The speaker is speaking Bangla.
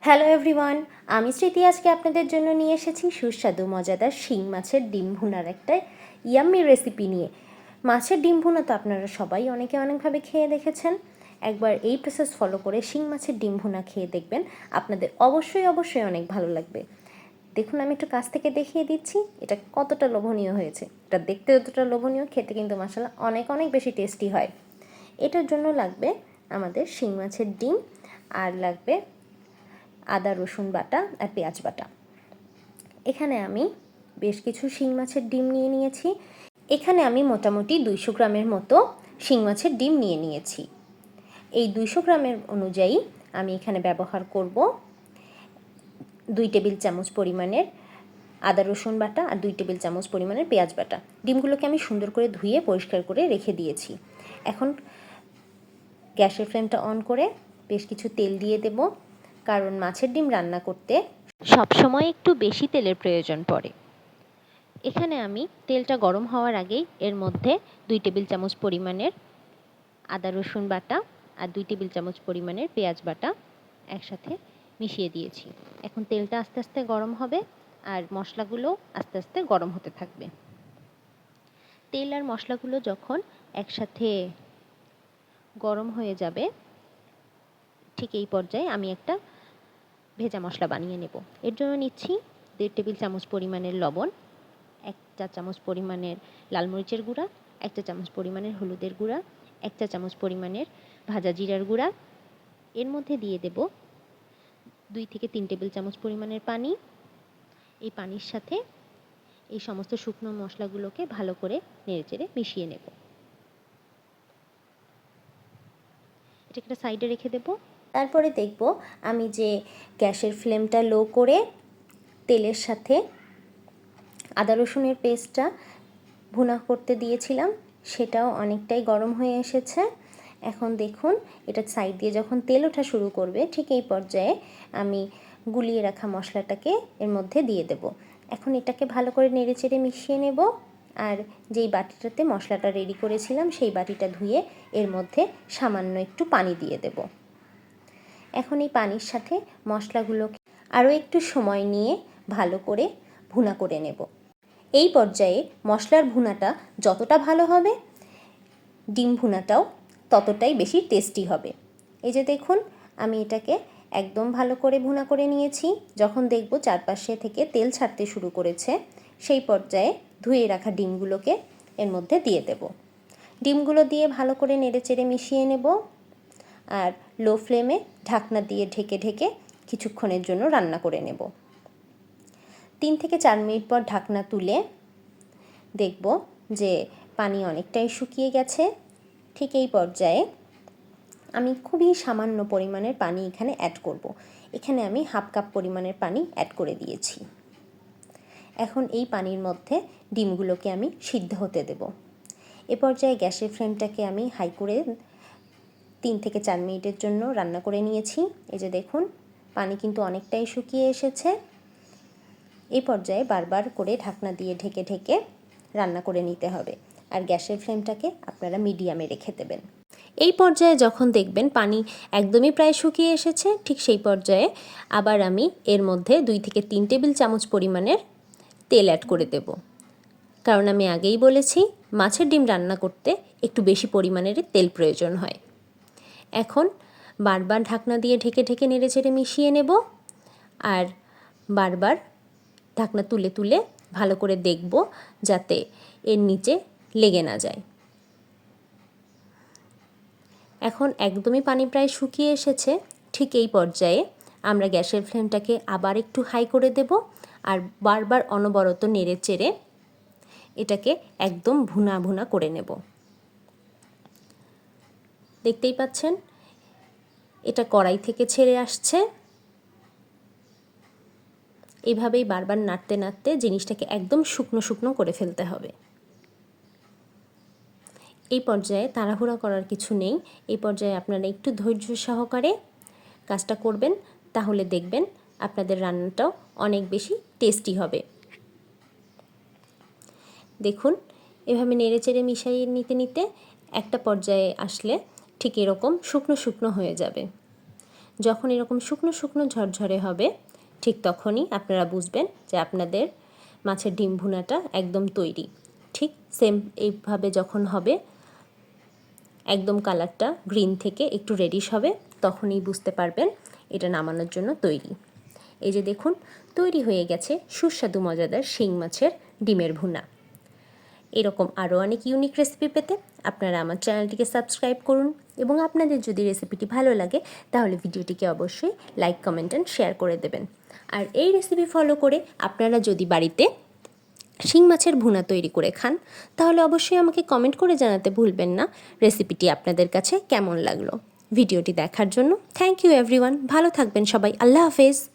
হ্যালো এভরিওয়ান, আমি স্মৃতি আজকে আপনাদের জন্য নিয়ে এসেছি সুস্বাদু মজাদার শিং মাছের ডিম ভুনার একটা ইয়াম্মি রেসিপি নিয়ে। মাছের ডিম ভুনা তো আপনারা সবাই অনেকভাবে খেয়ে দেখেছেন। একবার এই প্রসেস ফলো করে শিং মাছের ডিম ভুনা খেয়ে দেখবেন, আপনাদের অবশ্যই অনেক ভালো লাগবে। দেখুন, আমি একটু কাছ থেকে দেখিয়ে দিচ্ছি এটা কতটা লোভনীয় হয়েছে। এটা দেখতে যতটা লোভনীয়, খেতে কিন্তু মাশাআল্লাহ অনেক বেশি টেস্টি হয়। এটার জন্য লাগবে আমাদের শিং মাছের ডিম, আর লাগবে আদা রসুন বাটা আর পেঁয়াজ বাটা। এখানে আমি বেশ কিছু শিং মাছের ডিম নিয়ে নিয়েছি। এখানে আমি মোটামুটি 200 গ্রামের মতো শিং মাছের ডিম নিয়ে নিয়েছি। এই 200 গ্রামের অনুযায়ী আমি এখানে ব্যবহার করব 2 টেবিল চামচ পরিমাণের আদা রসুন বাটা আর 2 টেবিল চামচ পরিমাণের পেঁয়াজ বাটা। ডিমগুলোকে আমি সুন্দর করে ধুয়ে পরিষ্কার করে রেখে দিয়েছি। এখন গ্যাসের ফ্লেমটা অন করে বেশ কিছু তেল দিয়ে দেব, কারণ মাছের ডিম রান্না করতে সবসময় একটু বেশি তেলের প্রয়োজন পড়ে। এখানে আমি তেলটা গরম হওয়ার আগেই এর মধ্যে 2 টেবিল চামচ পরিমাণের আদা রসুন বাটা আর 2 টেবিল চামচ পরিমাণের পেঁয়াজ বাটা একসাথে মিশিয়ে দিয়েছি। এখন তেলটা আস্তে আস্তে গরম হবে আর মশলাগুলো আস্তে আস্তে গরম হতে থাকবে। তেল আর মশলাগুলো যখন একসাথে গরম হয়ে যাবে, ঠিক এই পর্যায়ে আমি একটা ভেজা মশলা বানিয়ে নেব। এর জন্য নিচ্ছি 1.5 টেবিল চামচ পরিমাণের লবণ, 1 চা চামচ পরিমাণের লাল মরিচের গুঁড়া, 1 চা চামচ পরিমাণের হলুদের গুঁড়া, 1 চা চামচ পরিমাণের ভাজা জিরার গুঁড়া। এর মধ্যে দিয়ে দেব 2 থেকে 3 টেবিল চামচ পরিমাণের পানি। এই পানির সাথে এই সমস্ত শুকনো মশলাগুলোকে ভালো করে নেড়েচেড়ে মিশিয়ে নেব। এটা একটা সাইডে রেখে দেব। তারপরে দেখব আমি যে গ্যাসের ফ্লেমটা লো করে তেলের সাথে আদা রসুনের পেস্টটা ভুনা করতে দিয়েছিলাম, সেটাও অনেকটাই গরম হয়ে এসেছে। এখন দেখুন, এটা সাইড দিয়ে যখন তেল ওঠা শুরু করবে, ঠিক এই পর্যায়ে আমি গুলিয়ে রাখা মশলাটাকে এর মধ্যে দিয়ে দেব। এখন এটাকে ভালো করে নেড়েচেড়ে মিশিয়ে নেব। আর যেই বাটিটাতে মশলাটা রেডি করেছিলাম সেই বাটিটা ধুয়ে এর মধ্যে সামান্য একটু পানি দিয়ে দেব। এখন এই পানির সাথে মশলাগুলোকে আরও একটু সময় নিয়ে ভালো করে ভুনা করে নেব। এই পর্যায়ে মশলার ভুনাটা যতটা ভালো হবে, ডিম ভুনাটাও ততটাই বেশি টেস্টি হবে। এই যে দেখুন, আমি এটাকে একদম ভালো করে ভুনা করে নিয়েছি। যখন দেখব চারপাশে থেকে তেল ছাড়তে শুরু করেছে, সেই পর্যায়ে ধুয়ে রাখা ডিমগুলোকে এর মধ্যে দিয়ে দেব। ডিমগুলো দিয়ে ভালো করে নেড়েচেড়ে মিশিয়ে নেব আর লো ফ্লেমে ঢাকনা দিয়ে ঢেকে ঢেকে কিছুক্ষণের জন্য রান্না করে নেব। 3 থেকে 4 মিনিট পর ঢাকনা তুলে দেখব যে পানি অনেকটাই শুকিয়ে গেছে। ঠিক এই পর্যায়ে আমি খুবই সামান্য পরিমাণের পানি এখানে অ্যাড করব। এখানে আমি হাফ কাপ পরিমাণের পানি অ্যাড করে দিয়েছি। এখন এই পানির মধ্যে ডিমগুলোকে আমি সিদ্ধ হতে দেব। এ পর্যায়ে গ্যাসের ফ্লেমটাকে আমি হাই করে 3 থেকে 4 মিনিটের জন্য রান্না করে নিয়েছি। এই যে দেখুন, পানি কিন্তু অনেকটাই শুকিয়ে এসেছে। এই পর্যায়ে বারবার করে ঢাকনা দিয়ে ঢেকে ঢেকে রান্না করে নিতে হবে, আর গ্যাসের ফ্লেমটাকে আপনারা মিডিয়ামে রেখে দেবেন। এই পর্যায়ে যখন দেখবেন পানি একদমই প্রায় শুকিয়ে এসেছে, ঠিক সেই পর্যায়ে আবার আমি এর মধ্যে 2 থেকে 3 টেবিল চামচ পরিমাণের তেল অ্যাড করে দেব। কারণ আমি আগেই বলেছি, মাছের ডিম রান্না করতে একটু বেশি পরিমাণের তেল প্রয়োজন হয়। এখন বারবার ঢাকনা দিয়ে ঢেকে ঢেকে নেড়েচেড়ে মিশিয়ে নেব আর বারবার ঢাকনা তুলে তুলে ভালো করে দেখব যাতে এর নিচে লেগে না যায়। এখন একদমই পানি প্রায় শুকিয়ে এসেছে। ঠিক এই পর্যায়ে আমরা গ্যাসের ফ্লেমটাকে আবার একটু হাই করে দেব আর বারবার অনবরত নেড়েচেড়ে এটাকে একদম ভুনা ভুনা করে নেব। দেখতেই পাচ্ছেন, এটা কড়াই থেকে ছেড়ে আসছে। এইভাবেই বারবার নাড়তে নাড়তে জিনিসটাকে একদম শুকনো শুকনো করে ফেলতে হবে। এই পর্যায়ে তাড়াহুড়া করার কিছু নেই। এই পর্যায়ে আপনারা একটু ধৈর্য সহকারে কাজটা করবেন, তাহলে দেখবেন আপনাদের রান্নাটাও অনেক বেশি টেস্টি হবে। দেখুন, এভাবে নেড়েচেড়ে মিশিয়ে নিতে নিতে একটা পর্যায়ে আসলে ঠিক এরকম শুকনো শুকনো হয়ে যাবে। যখন এরকম শুকনো শুকনো ঝরঝরে হবে ঠিক তখনই আপনারা বুঝবেন যে আপনাদের মাছের ডিম ভুনাটা একদম তৈরি। ঠিক সেম এইভাবে যখন হবে, একদম কালারটা গ্রিন থেকে একটু রেডিশ হবে, তখনই বুঝতে পারবেন এটা নামানোর জন্য তৈরি। এই যে দেখুন তৈরি হয়ে গেছে সুস্বাদু মজাদার শিং মাছের ডিমের ভুনা। এরকম আরও অনেক ইউনিক রেসিপি পেতে আপনারা আমার চ্যানেলটিকে সাবস্ক্রাইব করুন, এবং আপনাদের যদি রেসিপিটি ভালো লাগে তাহলে ভিডিওটিকে অবশ্যই লাইক, কমেন্ট অ্যান্ড শেয়ার করে দেবেন। আর এই রেসিপি ফলো করে আপনারা যদি বাড়িতে শিং মাছের ভুনা তৈরি করে খান তাহলে অবশ্যই আমাকে কমেন্ট করে জানাতে ভুলবেন না রেসিপিটি আপনাদের কাছে কেমন লাগলো। ভিডিওটি দেখার জন্য থ্যাংক ইউ এভরিওয়ান। ভালো থাকবেন সবাই। আল্লাহ হাফেজ।